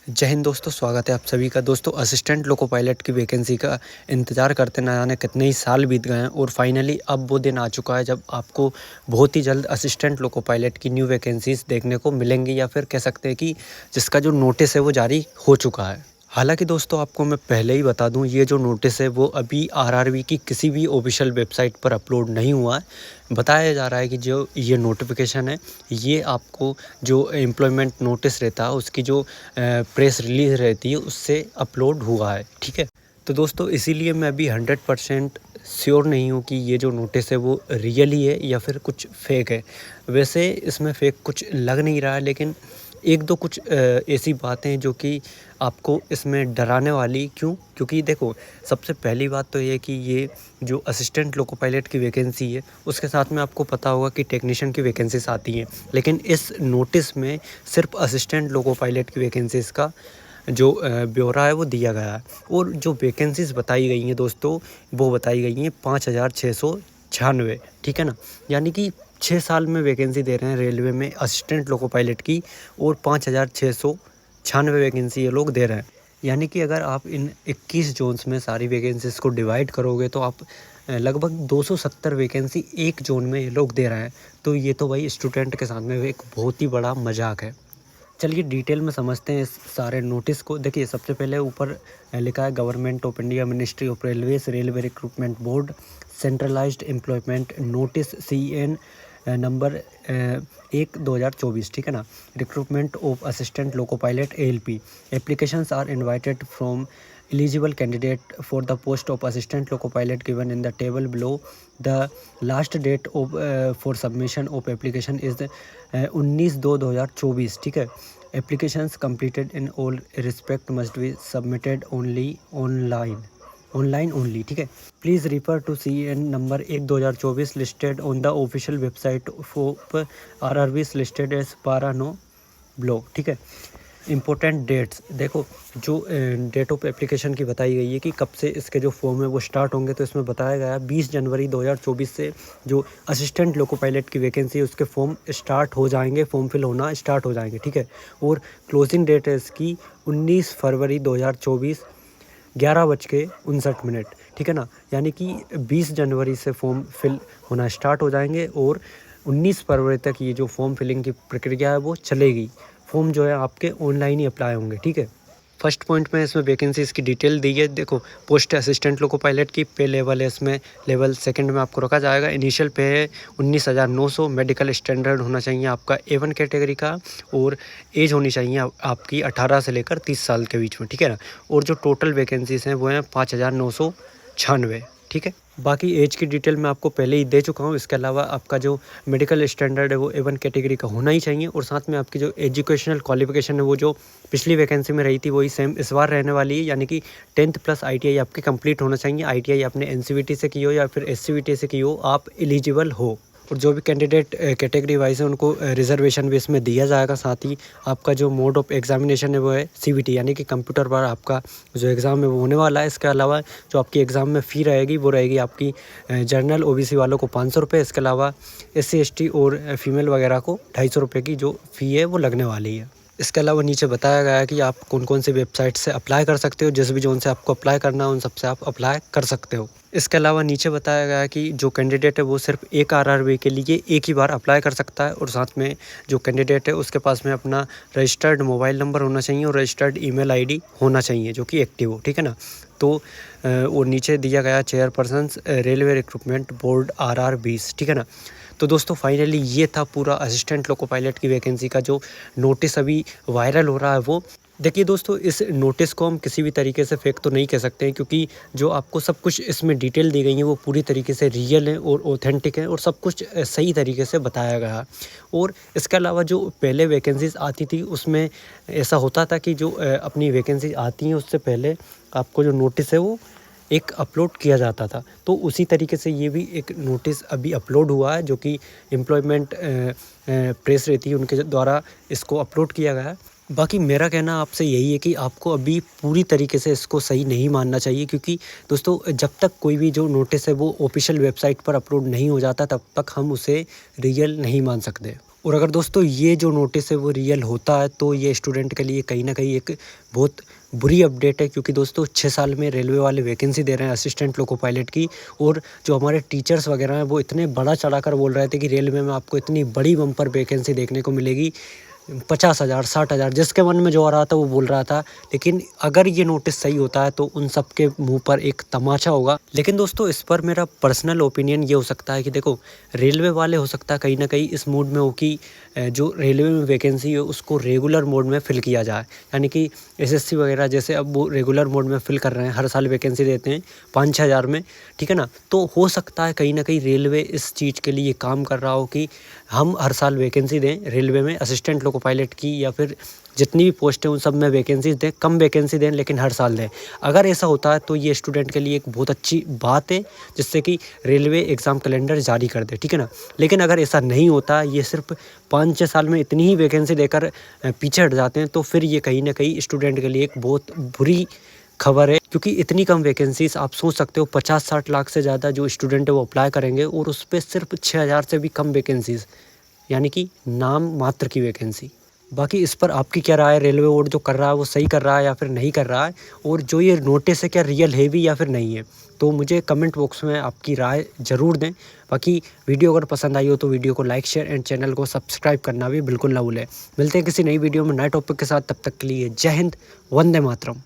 जय हिंद दोस्तों, स्वागत है आप सभी का। दोस्तों, असिस्टेंट लोको पायलट की वैकेंसी का इंतज़ार करते ना जाने कितने ही साल बीत गए हैं और फाइनली अब वो दिन आ चुका है जब आपको बहुत ही जल्द असिस्टेंट लोको पायलट की न्यू वैकेंसीज़ देखने को मिलेंगी, या फिर कह सकते हैं कि जिसका जो नोटिस है वो जारी हो चुका है। हालांकि दोस्तों, आपको मैं पहले ही बता दूं, ये जो नोटिस है वो अभी आरआरबी की किसी भी ऑफिशियल वेबसाइट पर अपलोड नहीं हुआ है। बताया जा रहा है कि जो ये नोटिफिकेशन है, ये आपको जो एम्प्लॉयमेंट नोटिस रहता है उसकी जो प्रेस रिलीज रहती है उससे अपलोड हुआ है। ठीक है, तो दोस्तों इसीलिए मैं अभी 100% श्योर नहीं हूँ कि ये जो नोटिस है वो रियल ही है या फिर कुछ फेक है। वैसे इसमें फेक कुछ लग नहीं रहा है, लेकिन एक दो कुछ ऐसी बातें हैं जो कि आपको इसमें डराने वाली। क्यों? क्योंकि देखो, सबसे पहली बात तो ये कि ये जो असिस्टेंट लोको पायलट की वैकेंसी है उसके साथ में आपको पता होगा कि टेक्नीशियन की वैकेंसीज आती हैं, लेकिन इस नोटिस में सिर्फ असिस्टेंट लोको पायलट की वैकेंसीज का जो ब्यौरा है वो दिया गया है। और जो वैकेंसीज बताई गई हैं दोस्तों, वो बताई गई हैं 5,696। ठीक है ना, यानी कि 6 साल में वैकेंसी दे रहे हैं रेलवे में असिस्टेंट लोको पायलट की, और 5,696 वैकेंसी ये लोग दे रहे हैं। यानी कि अगर आप इन 21 जोन्स में सारी वैकेंसीज को डिवाइड करोगे तो आप लगभग 270 वैकेंसी एक जोन में ये लोग दे रहे हैं। तो ये तो भाई स्टूडेंट के साथ में एक बहुत ही बड़ा मजाक है। चलिए डिटेल में समझते हैं इस सारे नोटिस को। देखिए, सबसे पहले ऊपर लिखा है government of India, ministry of railways, railway recruitment board, centralised employment notice CN number 1/2024। ठीक है ना, recruitment of assistant loco pilot ALP। Applications are invited from eligible candidate for the post of assistant loco pilot given in the table below. The last date of for submission of application is 19/2/2024। ठीक है, applications completed in all respect must be submitted only online only। ठीक है, please refer to CN number 1/2024 listed on the official website of RRBs listed as para no block. ठीक है, important dates देखो, जो date of application की बताई गई है कि कब से इसके जो फॉर्म है वो स्टार्ट होंगे, तो इसमें बताया गया है 20 जनवरी 2024 से जो असिस्टेंट लोको पायलट की वैकेंसी है उसके फॉर्म स्टार्ट हो जाएंगे, फॉर्म फिल होना स्टार्ट हो जाएंगे। ठीक है, और क्लोजिंग डेट है इसकी 19 फरवरी 2024 11:59। ठीक है ना, यानी कि 20 जनवरी से फॉर्म फिल होना स्टार्ट हो जाएंगे और 19 फरवरी तक ये जो फॉर्म फिलिंग की प्रक्रिया है वो चलेगी। फॉर्म जो है आपके ऑनलाइन ही अप्लाई होंगे। ठीक है, फर्स्ट पॉइंट में इसमें वैकेंसीज़ की डिटेल दी है। देखो, पोस्ट असिस्टेंट लोको पायलट की पे लेवल है, इसमें लेवल सेकंड में आपको रखा जाएगा। इनिशियल पे है 19,900। मेडिकल स्टैंडर्ड होना चाहिए आपका A1 कैटेगरी का, और एज होनी चाहिए आपकी 18 से लेकर 30 साल के बीच में। ठीक है ना, और जो टोटल वैकेंसीज़ हैं वो हैं 5,996। ठीक है, बाकी एज की डिटेल मैं आपको पहले ही दे चुका हूँ। इसके अलावा आपका जो मेडिकल स्टैंडर्ड है वो A1 कैटेगरी का होना ही चाहिए, और साथ में आपकी जो एजुकेशनल क्वालिफिकेशन है वो जो पिछली वैकेंसी में रही थी वही सेम इस बार रहने वाली है। यानी कि 10th प्लस ITI आपकी कंप्लीट होना चाहिए। ITI आपने NCVT से की हो या फिर SCVT से की हो, आप एलिजिबल हो। और जो भी कैंडिडेट कैटेगरी वाइज है उनको रिजर्वेशन भी इसमें दिया जाएगा। साथ ही आपका जो मोड ऑफ एग्जामिनेशन है वो है CVT, यानी कि कंप्यूटर पर आपका जो एग्ज़ाम है वो होने वाला है। इसके अलावा जो आपकी एग्ज़ाम में फ़ी रहेगी वो रहेगी आपकी जनरल OBC वालों को 500 रुपये। इसके अलावा SC ST और फीमेल वगैरह को 250 रुपये की जो फ़ी है वो लगने वाली है। इसके अलावा नीचे बताया गया है कि आप कौन कौन सी वेबसाइट से अप्लाई कर सकते हो। जिस भी जोन से आपको अप्लाई करना है उन सब से आप अप्लाई कर सकते हो। इसके अलावा नीचे बताया गया है कि जो कैंडिडेट है वो सिर्फ एक RRB के लिए एक ही बार अप्लाई कर सकता है, और साथ में जो कैंडिडेट है उसके पास में अपना रजिस्टर्ड मोबाइल नंबर होना चाहिए और रजिस्टर्ड ईमेल ID होना चाहिए जो कि एक्टिव हो। ठीक है ना, तो और नीचे दिया गया chairpersons railway recruitment board RRBs। ठीक है ना, तो दोस्तों फाइनली ये था पूरा असिस्टेंट लोको पायलट की वैकेंसी का जो नोटिस अभी वायरल हो रहा है वो। देखिए दोस्तों, इस नोटिस को हम किसी भी तरीके से फेक तो नहीं कह सकते हैं, क्योंकि जो आपको सब कुछ इसमें डिटेल दी गई है वो पूरी तरीके से रियल है और ऑथेंटिक है, और सब कुछ सही तरीके से बताया गया है। और इसके अलावा जो पहले वैकेंसीज आती थी उसमें ऐसा होता था कि जो अपनी वैकेंसी आती हैं उससे पहले आपको जो नोटिस है वो एक अपलोड किया जाता था। तो उसी तरीके से ये भी एक नोटिस अभी अपलोड हुआ है, जो कि एम्प्लॉयमेंट प्रेस रहती है उनके द्वारा इसको अपलोड किया गया है। बाकी मेरा कहना आपसे यही है कि आपको अभी पूरी तरीके से इसको सही नहीं मानना चाहिए, क्योंकि दोस्तों जब तक कोई भी जो नोटिस है वो ऑफिशियल वेबसाइट पर अपलोड नहीं हो जाता तब तक हम उसे रियल नहीं मान सकते। और अगर दोस्तों ये जो नोटिस है वो रियल होता है तो ये स्टूडेंट के लिए कहीं न कहीं एक बहुत बुरी अपडेट है, क्योंकि दोस्तों 6 साल में रेलवे वाले वैकेंसी दे रहे हैं असिस्टेंट लोको पायलट की। और जो हमारे टीचर्स वगैरह हैं वो इतने बड़ा चढ़ाकर बोल रहे थे कि रेलवे में आपको इतनी बड़ी बम्पर वैकेंसी देखने को मिलेगी, 50,000 60,000 जिसके मन में जो आ रहा था वो बोल रहा था। लेकिन अगर ये नोटिस सही होता है तो उन सब के मुँह पर एक तमाचा होगा। लेकिन दोस्तों इस पर मेरा पर्सनल ओपिनियन ये हो सकता है कि देखो, रेलवे वाले हो सकता है कहीं न कहीं इस मूड में हो कि जो रेलवे में वैकेंसी है उसको रेगुलर मोड में फ़िल किया जाए। यानी कि एसएससी वगैरह जैसे अब वो रेगुलर मोड में फ़िल कर रहे हैं, हर साल वैकेंसी देते हैं 5-6 हज़ार में, ठीक है ना? तो हो सकता है कहीं न कहीं रेलवे इस चीज़ के लिए काम कर रहा हो कि हम हर साल वैकेंसी दें रेलवे में असिस्टेंट लोको पायलट की, या फिर जितनी भी पोस्ट हैं उन सब में वैकेंसीज़ दें, कम वैकेंसी दें लेकिन हर साल दें। अगर ऐसा होता है तो ये स्टूडेंट के लिए एक बहुत अच्छी बात है, जिससे कि रेलवे एग्ज़ाम कैलेंडर जारी कर दे, ठीक है ना? लेकिन अगर ऐसा नहीं होता, ये सिर्फ 5-6 साल में इतनी ही वैकेंसी देकर पीछे हट जाते हैं, तो फिर ये कहीं न कहीं स्टूडेंट के लिए एक बहुत बुरी खबर है। क्योंकि इतनी कम वैकेंसीज़ आप सोच सकते हो, 50-60 लाख से ज़्यादा जो स्टूडेंट है वो अप्लाई करेंगे और उस पे सिर्फ 6,000 से भी कम वैकेंसीज़, यानी कि नाम मात्र की वैकेंसी। बाकी इस पर आपकी क्या राय है? रेलवे बोर्ड जो कर रहा है वो सही कर रहा है या फिर नहीं कर रहा है? और जो ये नोटिस है क्या रियल है भी या फिर नहीं है? तो मुझे कमेंट बॉक्स में आपकी राय ज़रूर दें। बाकी वीडियो अगर पसंद आई हो तो वीडियो को लाइक, शेयर एंड चैनल को सब्सक्राइब करना भी बिल्कुल ना भूलें। मिलते हैं किसी नई वीडियो में नए टॉपिक के साथ, तब तक के लिए जय हिंद, वंदे मातरम।